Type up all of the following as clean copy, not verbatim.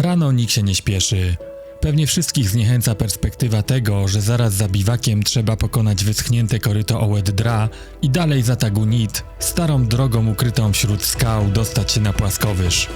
Rano nikt się nie śpieszy. Pewnie wszystkich zniechęca perspektywa tego, że zaraz za biwakiem trzeba pokonać wyschnięte koryto Ołeddra i dalej za Tagunit, starą drogą ukrytą wśród skał, dostać się na płaskowyż.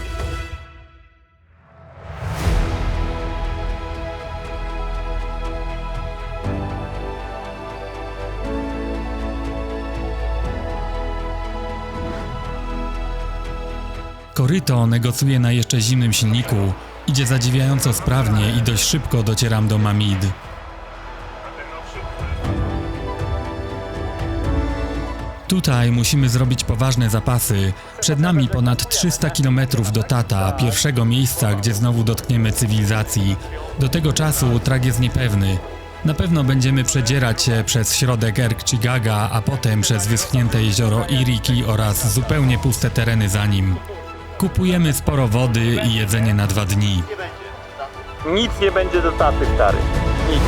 Koryto negocjuje na jeszcze zimnym silniku, idzie zadziwiająco sprawnie i dość szybko docieram do Mamid. Tutaj musimy zrobić poważne zapasy. Przed nami ponad 300 km do Tata, pierwszego miejsca, gdzie znowu dotkniemy cywilizacji. Do tego czasu trag jest niepewny. Na pewno będziemy przedzierać się przez środek Erkchigaga, a potem przez wyschnięte jezioro Iriki oraz zupełnie puste tereny za nim. Kupujemy sporo wody i jedzenie na 2 dni. Nic nie będzie do taty, stary. Nic.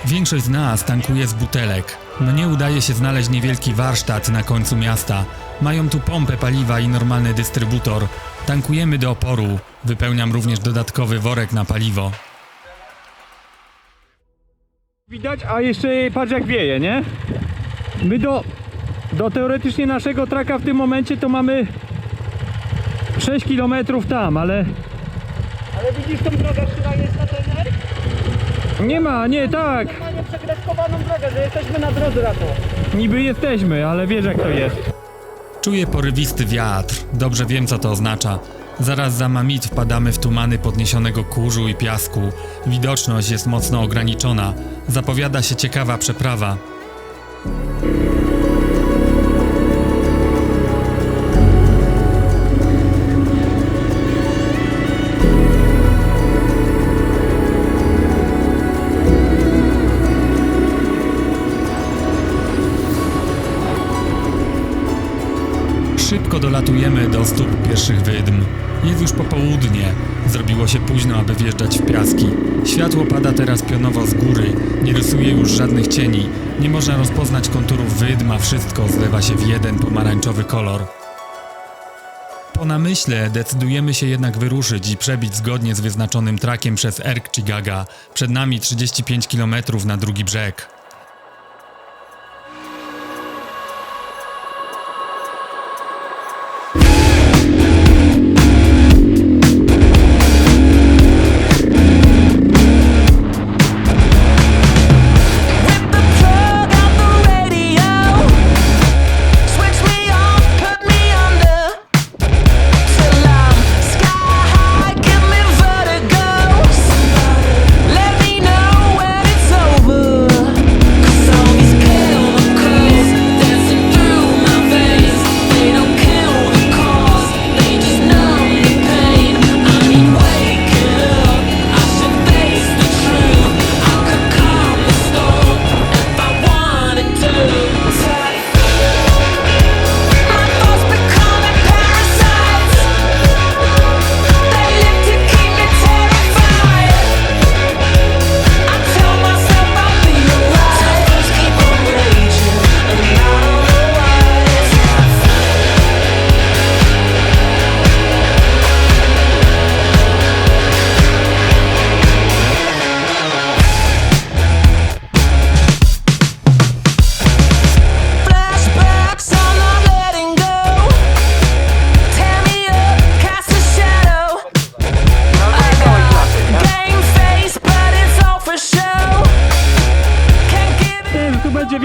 Większość z nas tankuje z butelek. No nie udaje się znaleźć niewielki warsztat na końcu miasta. Mają tu pompę paliwa i normalny dystrybutor. Tankujemy do oporu. Wypełniam również dodatkowy worek na paliwo. Widać, a jeszcze patrz jak wieje, nie? My do teoretycznie naszego traka w tym momencie to mamy 6 km tam, ale... Ale widzisz tą drogę, która jest na ten erk? Nie ma, nie, tak! Mamy przegreskowaną drogę, że jesteśmy na drodze na to. Niby jesteśmy, ale wiesz jak to jest. Czuję porywisty wiatr. Dobrze wiem, co to oznacza. Zaraz za Mamid wpadamy w tumany podniesionego kurzu i piasku. Widoczność jest mocno ograniczona. Zapowiada się ciekawa przeprawa. Szybko dolatujemy do stóp pierwszych wydm. Jest już popołudnie. Zrobiło się późno, aby wjeżdżać w piaski. Światło pada teraz pionowo z góry. Nie rysuje już żadnych cieni. Nie można rozpoznać konturów wydm, a wszystko zlewa się w jeden pomarańczowy kolor. Po namyśle decydujemy się jednak wyruszyć i przebić zgodnie z wyznaczonym trakiem przez Erkchigaga. Przed nami 35 km na drugi brzeg.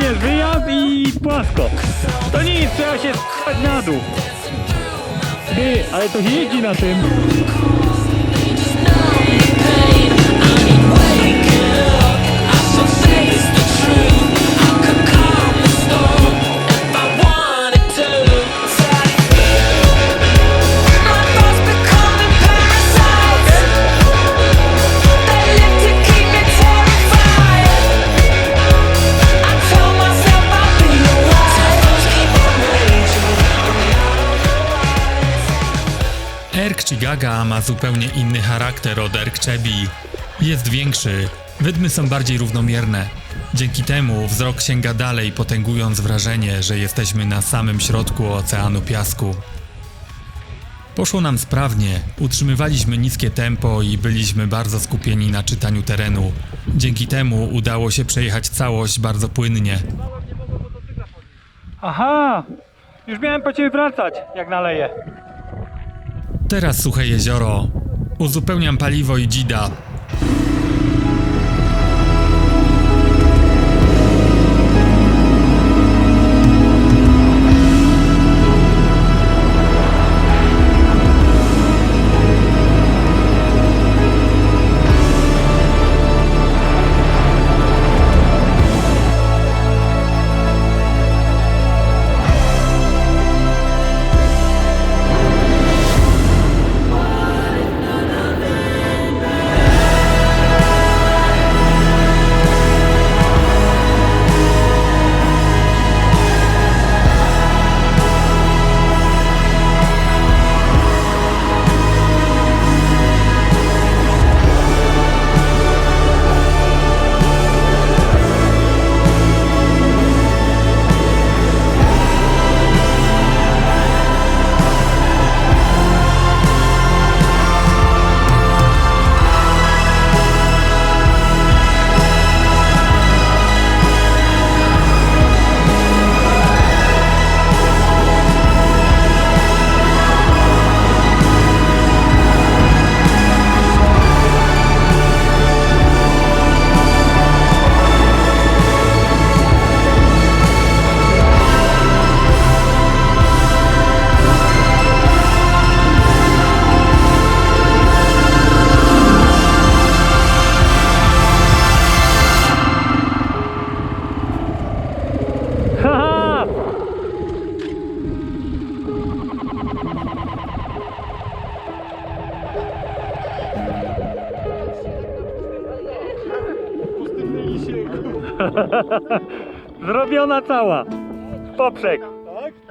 Wiesz, wyjazd i płasko. To nic, trzeba się spać na dół. Ty, ale to się jeździ na tym. Erkchigaga ma zupełnie inny charakter od Erkchebi. Jest większy, wydmy są bardziej równomierne. Dzięki temu wzrok sięga dalej, potęgując wrażenie, że jesteśmy na samym środku oceanu piasku. Poszło nam sprawnie, utrzymywaliśmy niskie tempo i byliśmy bardzo skupieni na czytaniu terenu. Dzięki temu udało się przejechać całość bardzo płynnie. Aha! Już miałem po ciebie wracać, jak naleję. Teraz suche jezioro. Uzupełniam paliwo i dzida. Haha! Zrobiona cała. Poprzek.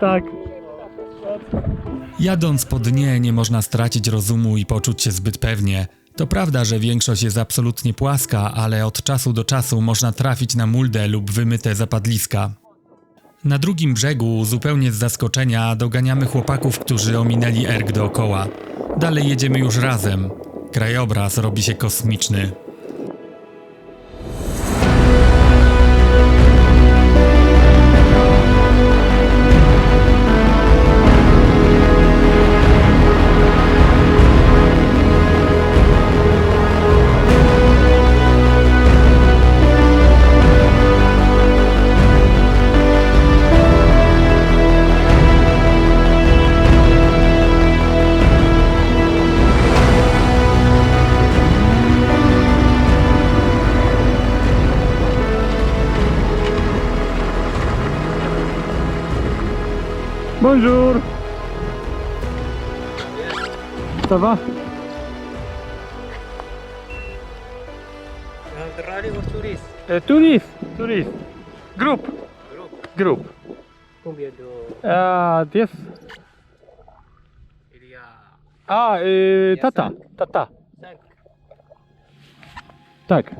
Tak. Jadąc po dnie nie można stracić rozumu i poczuć się zbyt pewnie. To prawda, że większość jest absolutnie płaska, ale od czasu do czasu można trafić na muldę lub wymyte zapadliska. Na drugim brzegu, zupełnie z zaskoczenia, doganiamy chłopaków, którzy ominęli erg dookoła. Dalej jedziemy już razem. Krajobraz robi się kosmiczny. Bonjour. Ça va? Rally or tourist? Tourist. Group. Group. Combien de... 10. Il y a Tata. 5. Tak.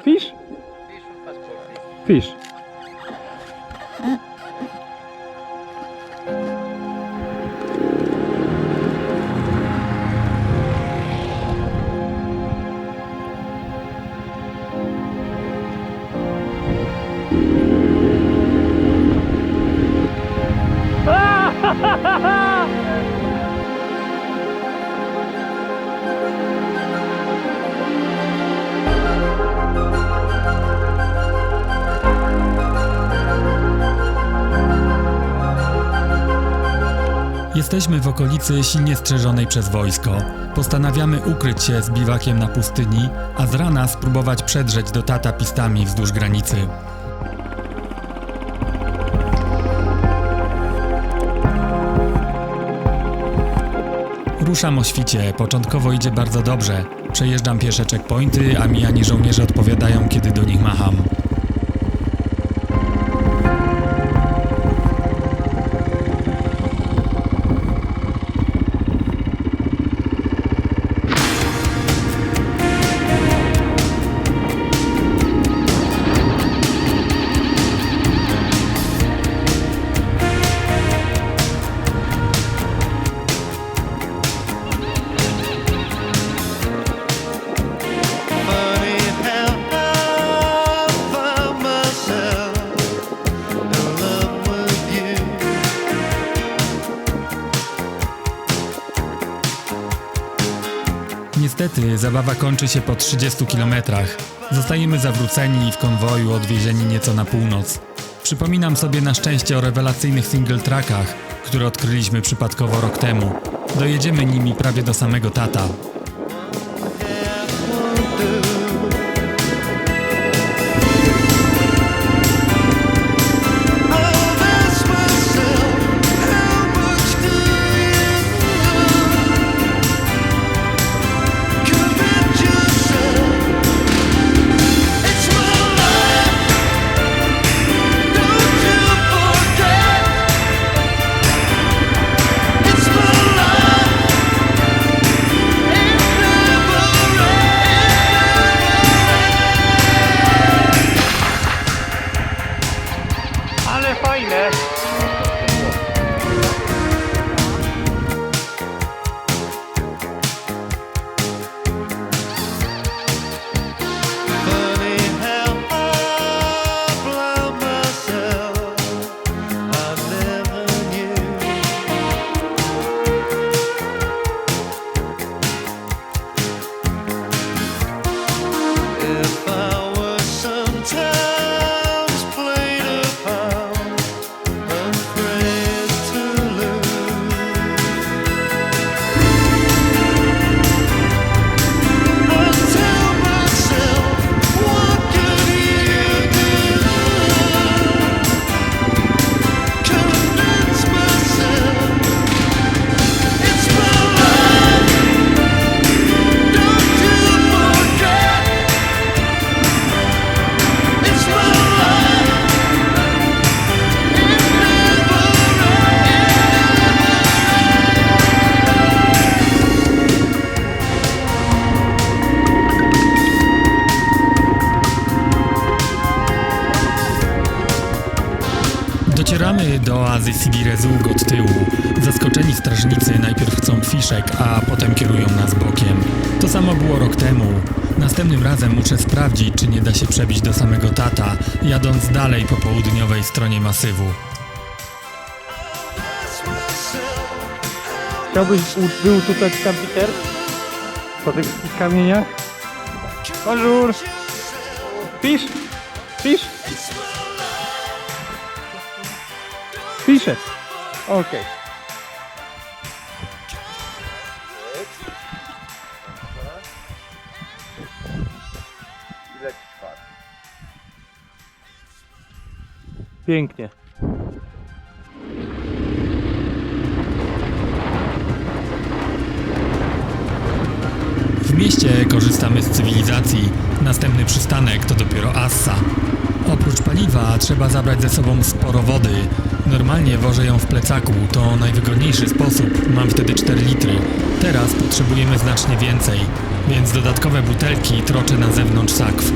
Fish? Fish or passport? Fish. Jesteśmy w okolicy silnie strzeżonej przez wojsko. Postanawiamy ukryć się z biwakiem na pustyni, a z rana spróbować przedrzeć do Tata pistami wzdłuż granicy. Ruszam o świcie, początkowo idzie bardzo dobrze. Przejeżdżam pierwsze checkpointy, a mijani żołnierze odpowiadają, kiedy do nich macham. Niestety zabawa kończy się po 30 kilometrach. Zostajemy zawróceni i w konwoju odwiezieni nieco na północ. Przypominam sobie na szczęście o rewelacyjnych single trackach, które odkryliśmy przypadkowo rok temu. Dojedziemy nimi prawie do samego Tata. Ale fajne! Funny how I blind myself. I never knew. If I were sometimes played upon, afraid to lose. I tell myself, what could you do? Convince myself it's my life. Don't you forget, it's my life. It never Docieramy do oazy Sidi Rezug od tyłu. Zaskoczeni strażnicy najpierw chcą fiszek, a potem kierują nas bokiem. To samo było rok temu. Następnym razem muszę sprawdzić, czy nie da się przebić do samego Tata, jadąc dalej po południowej stronie masywu. Chciałbyś wyuczyć tam, Peter? Po tych kamieniach? Bonjour! Fish? Fish? Fishes. Okej. Pięknie. W mieście korzystamy z cywilizacji. Następny przystanek to dopiero Assa. Oprócz paliwa trzeba zabrać ze sobą sporo wody. Normalnie wożę ją w plecaku, to najwygodniejszy sposób, mam wtedy 4 litry. Teraz potrzebujemy znacznie więcej, więc dodatkowe butelki troczę na zewnątrz sakw.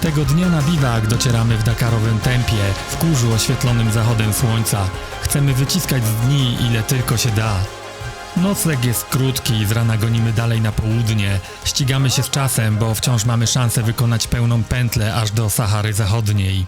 Tego dnia na biwak docieramy w Dakarowym tempie, w kurzu oświetlonym zachodem słońca. Chcemy wyciskać z dni ile tylko się da. Nocleg jest krótki, z rana gonimy dalej na południe. Ścigamy się z czasem, bo wciąż mamy szansę wykonać pełną pętlę aż do Sahary Zachodniej.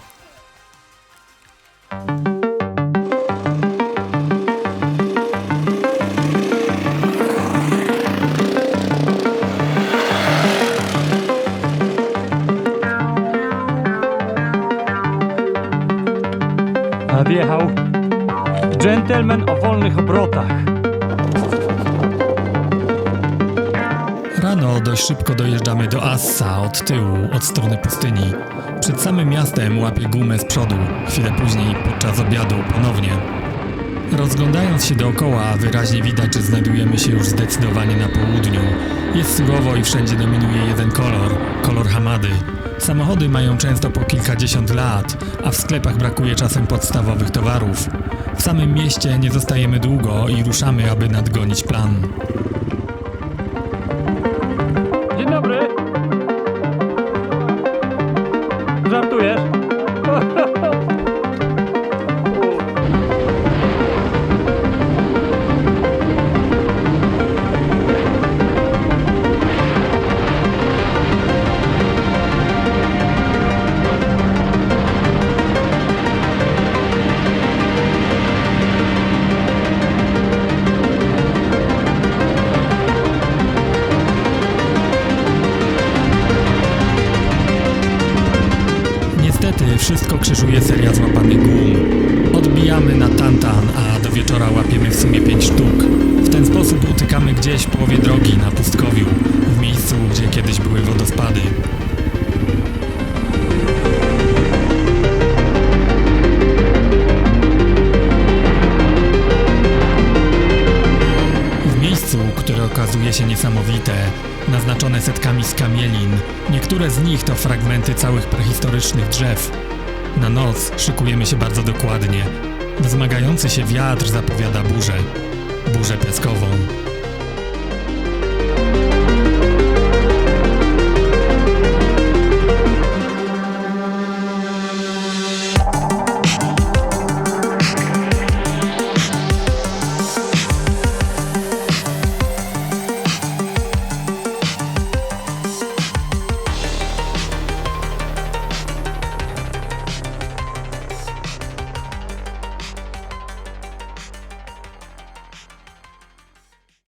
Nadjechał dżentelmen o wolnych obrotach. Rano dość szybko dojeżdżamy do Assa od tyłu, od strony pustyni. Przed samym miastem łapię gumę z przodu, chwilę później podczas obiadu ponownie. Rozglądając się dookoła, wyraźnie widać, że znajdujemy się już zdecydowanie na południu. Jest surowo i wszędzie dominuje jeden kolor hamady. Samochody mają często po kilkadziesiąt lat, a w sklepach brakuje czasem podstawowych towarów. W samym mieście nie zostajemy długo i ruszamy, aby nadgonić plan. Dzień dobry. Żartujesz? Niestety wszystko krzyżuje seria złapanych gum. Odbijamy na Tantan, a do wieczora łapiemy w sumie 5 sztuk. W ten sposób utykamy gdzieś w połowie drogi na pustkowiu, w miejscu, gdzie kiedyś były wodospady. W miejscu, które okazuje się niesamowite, naznaczone setkami skamielin. Niektóre z nich to fragmenty całych prehistorycznych drzew. Na noc szykujemy się bardzo dokładnie. Wzmagający się wiatr zapowiada burzę.